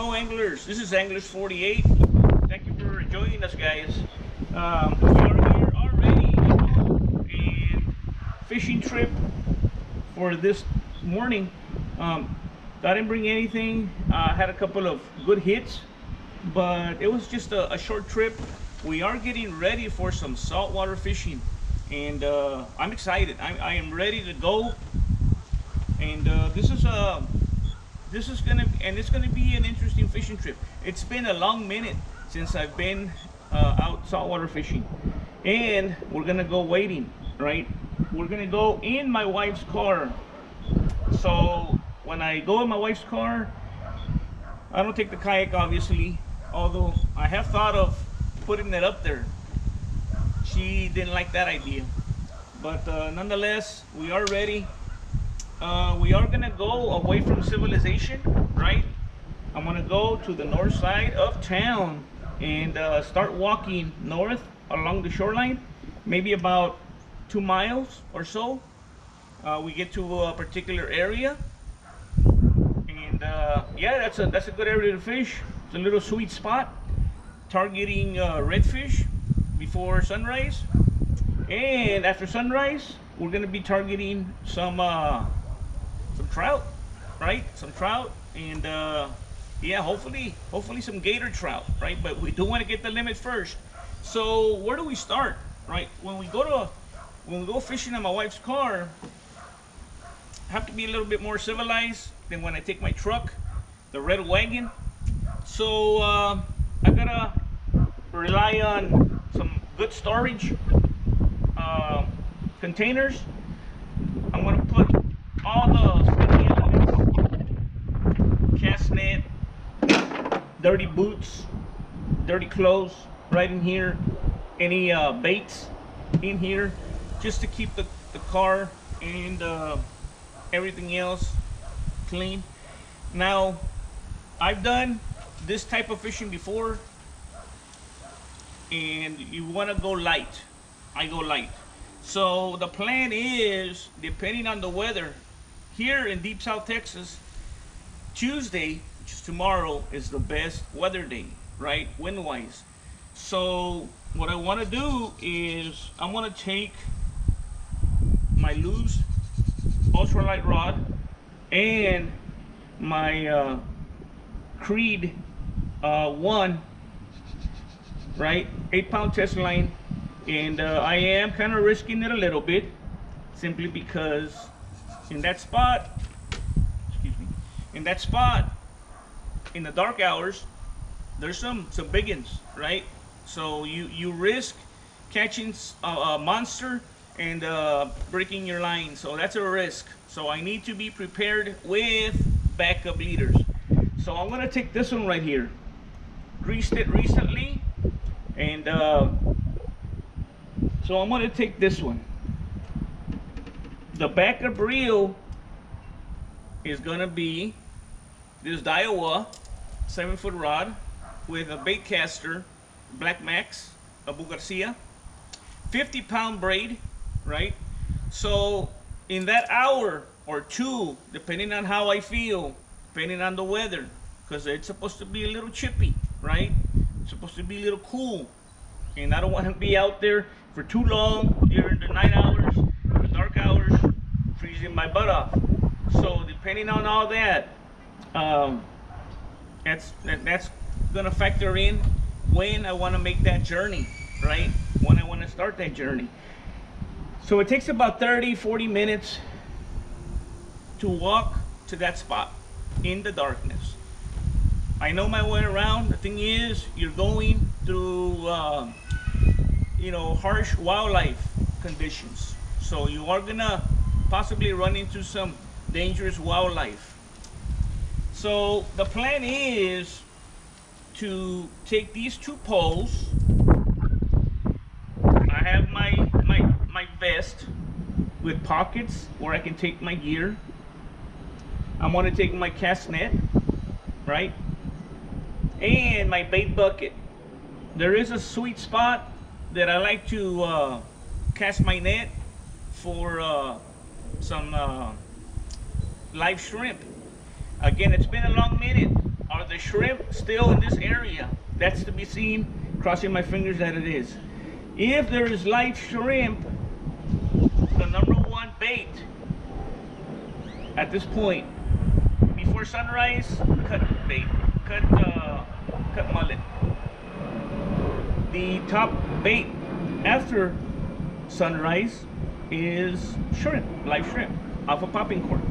Hello anglers, this is Anglers 48. Thank you for joining us, guys. We are here already on a fishing trip for this morning. I didn't bring anything. I had a couple of good hits, but it was just a short trip. We are getting ready for some saltwater fishing, and I'm excited. I am ready to go. And this is gonna be an interesting fishing trip. It's been a long minute since I've been out saltwater fishing, and we're gonna go wading, right? We're gonna go in my wife's car. So when I go in my wife's car, I don't take the kayak, obviously, although I have thought of putting it up there. She didn't like that idea, but nonetheless, we are ready. We are gonna go away from civilization, right? I'm gonna go to the north side of town and start walking north along the shoreline, maybe about 2 miles or so. We get to a particular area, and yeah, that's a good area to fish. It's a little sweet spot, targeting redfish before sunrise, and after sunrise, we're gonna be targeting some trout, right? Some trout, and yeah, hopefully some gator trout, right? But we do want to get the limit first. So where do we start, right? When we go fishing in my wife's car, have to be a little bit more civilized than when I take my truck, the red wagon. So I gotta rely on some good storage containers. I'm gonna put all the sticky elements, cast net, dirty boots, dirty clothes right in here, any baits in here, just to keep the car and everything else clean. Now, I've done this type of fishing before, and you want to go light. I go light. So the plan is, depending on the weather, here in Deep South Texas, Tuesday, which is tomorrow, is the best weather day, right, wind-wise. So what I want to do is I'm going to take my loose ultralight rod and my Creed 1, right, 8-pound test line, and I am kind of risking it a little bit, simply because in that spot, in the dark hours, there's some biggins, right? So you risk catching a monster and breaking your line, so that's a risk. So I need to be prepared with backup leaders. So I'm gonna take this one right here, greased it recently, and so I'm gonna take this one. The backup reel is gonna be this Daiwa 7-foot rod with a bait caster, Black Max, Abu Garcia, 50-pound braid, right? So in that hour or two, depending on how I feel, depending on the weather, because it's supposed to be a little chippy, right? It's supposed to be a little cool, and I don't want to be out there for too long during the night hours, the dark hours, freezing my butt off. So depending on all that, that's gonna factor in when I want to make that journey, right? When I want to start that journey. So it takes about 30-40 minutes to walk to that spot in the darkness. I know my way around. The thing is, you're going through you know, harsh wildlife conditions, so you are gonna possibly run into some dangerous wildlife. So the plan is to take these 2 poles. I have my vest with pockets where I can take my gear. I'm gonna take my cast net, right, and my bait bucket. There is a sweet spot that I like to cast my net for some live shrimp. Again, it's been a long minute. Are the shrimp still in this area? That's to be seen. Crossing my fingers that it is. If there is live shrimp, the number one bait at this point, before sunrise, cut bait, cut mullet. The top bait after sunrise is shrimp, live shrimp, off a popping cork.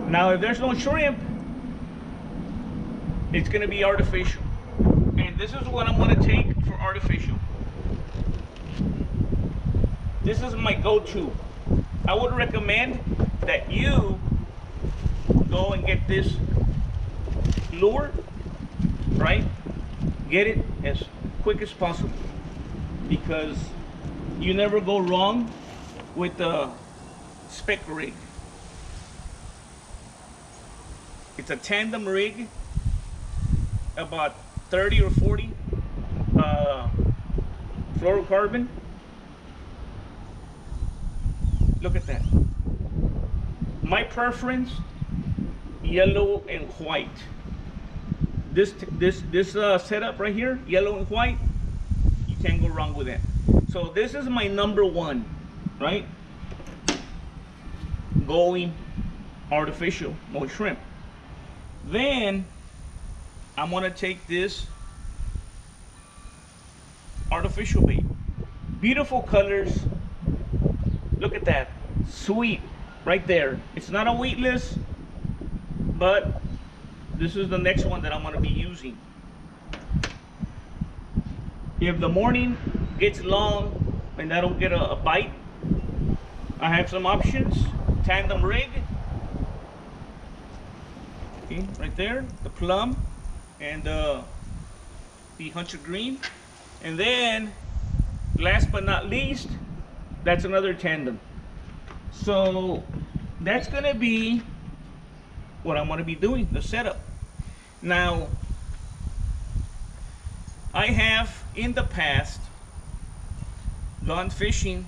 Now, if there's no shrimp, it's going to be artificial. And this is what I'm going to take for artificial. This is my go-to. I would recommend that you go and get this lure, right? Get it as quick as possible, because you never go wrong with the spec rig. It's a tandem rig, about 30 or 40 fluorocarbon. Look at that. My preference, yellow and white. This setup right here, yellow and white, you can't go wrong with it. So this is my number one, right? Going artificial, no shrimp. Then I'm gonna take this artificial bait. Beautiful colors. Look at that, sweet, right there. It's not a weedless, but this is the next one that I'm gonna be using. If the morning gets long and I don't get a bite, I have some options. Tandem rig, okay, right there, the plum and the hunter green. And then, last but not least, that's another tandem. So that's gonna be what I'm gonna be doing, the setup. Now, I have in the past gone fishing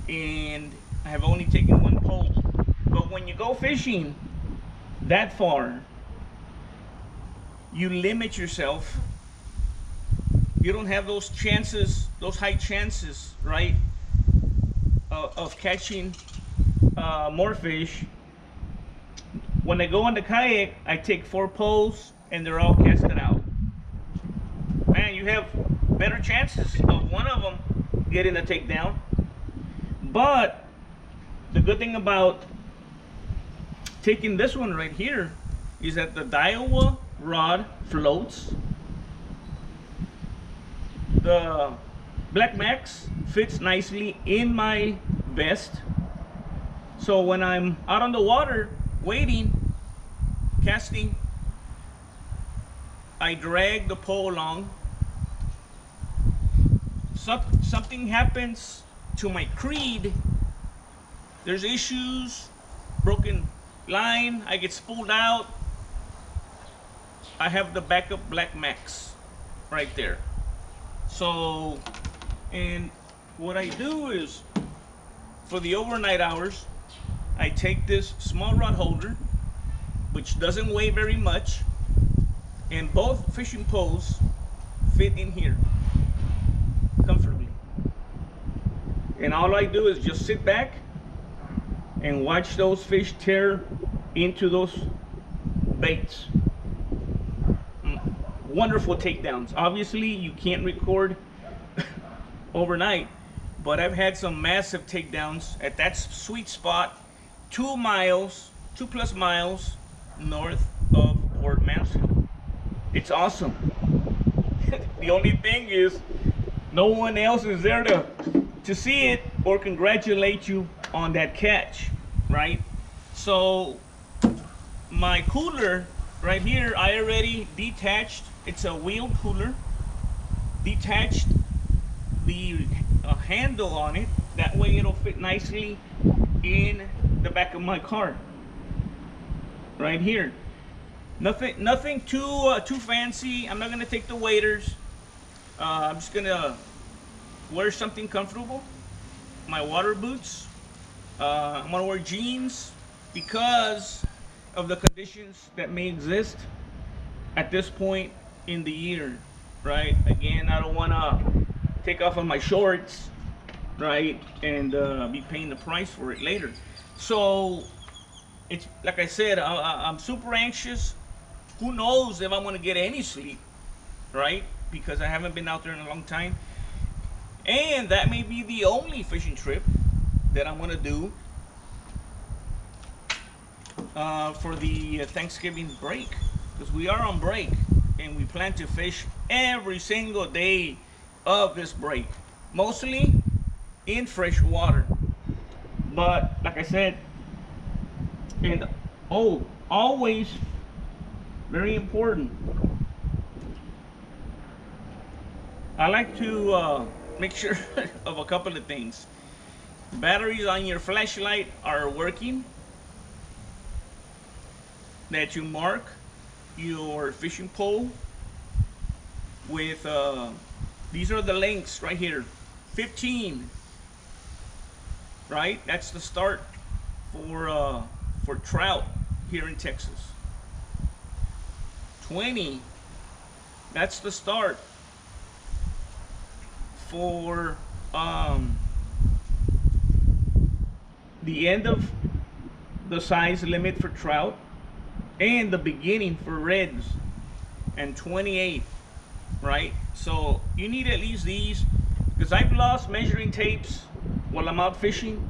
and I have only taken one pole. But when you go fishing that far, you limit yourself. You don't have those chances, those high chances, right, of catching more fish. When I go on the kayak, I take 4 poles and they're all casted out. Man, you have better chances of one of them getting a takedown. But the good thing about taking this one right here is that the Daiwa rod floats. The Black Max fits nicely in my vest. So when I'm out on the water waiting, casting, I drag the pole along. Something happens to my creed, there's issues, broken line, I get spooled out, I have the backup Black Max right there. So, and what I do is, for the overnight hours, I take this small rod holder, which doesn't weigh very much, and both fishing poles fit in here comfortably. And all I do is just sit back and watch those fish tear into those baits. Wonderful takedowns. Obviously, you can't record overnight, but I've had some massive takedowns at that sweet spot, 2 miles, 2+ miles north of Port Mansfield. It's awesome. The only thing is, no one else is there to see it or congratulate you on that catch, right? So my cooler right here, I already detached. It's a wheeled cooler. Detached the handle on it. That way it'll fit nicely in the back of my car. Right here. Nothing too fancy. I'm not gonna take the waders. I'm just gonna wear something comfortable. My water boots. I'm gonna wear jeans because of the conditions that may exist at this point in the year, right? Again, I don't want to take off on my shorts, right, and be paying the price for it later. So it's like I said, I'm super anxious. Who knows if I'm going to get any sleep, right? Because I haven't been out there in a long time. And that may be the only fishing trip that I'm going to do for the Thanksgiving break. Because we are on break and we plan to fish every single day of this break. Mostly in fresh water. But like I said, and always very important, I like to make sure of a couple of things. The batteries on your flashlight are working, that you mark your fishing pole with these are the links right here. 15, right? That's the start for trout here in Texas. 20, that's the start for the end of the size limit for trout and the beginning for reds. And 28, right? So you need at least these, because I've lost measuring tapes while I'm out fishing.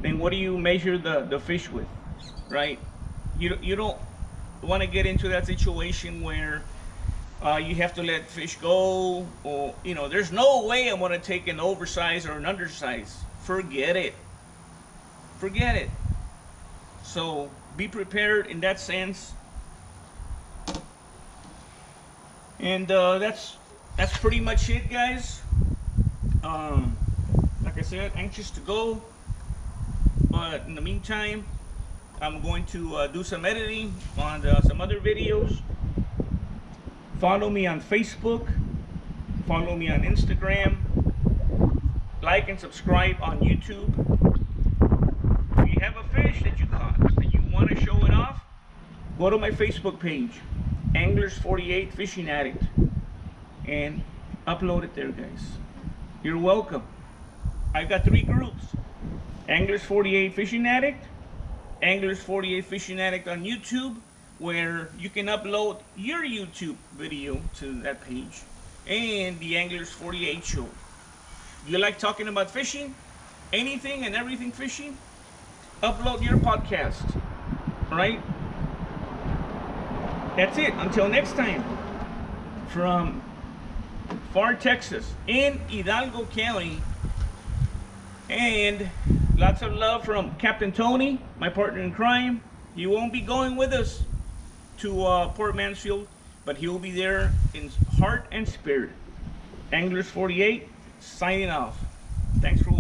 Then what do you measure the fish with, right? You don't want to get into that situation where you have to let fish go, or there's no way I'm going to take an oversized or an undersized. Forget it. Forget it. So be prepared in that sense. And that's pretty much it, guys. Like I said, anxious to go, but in the meantime, I'm going to do some editing on some other videos. Follow me on Facebook, follow me on Instagram, like and subscribe on YouTube. If you have a fish that you caught and you want to show it off, go to my Facebook page, Anglers 48 Fishing Addict, and upload it there, guys. You're welcome. I've got 3 groups: Anglers 48 Fishing Addict, Anglers 48 Fishing Addict on YouTube, where you can upload your YouTube video to that page, and the Anglers 48 show. You like talking about fishing, anything and everything fishing, upload your podcast, right? That's it. Until next time, from far Texas in Hidalgo County, and lots of love from Captain Tony, my partner in crime. He won't be going with us to Port Mansfield, but he will be there in heart and spirit. Anglers 48 signing off. Thanks for watching.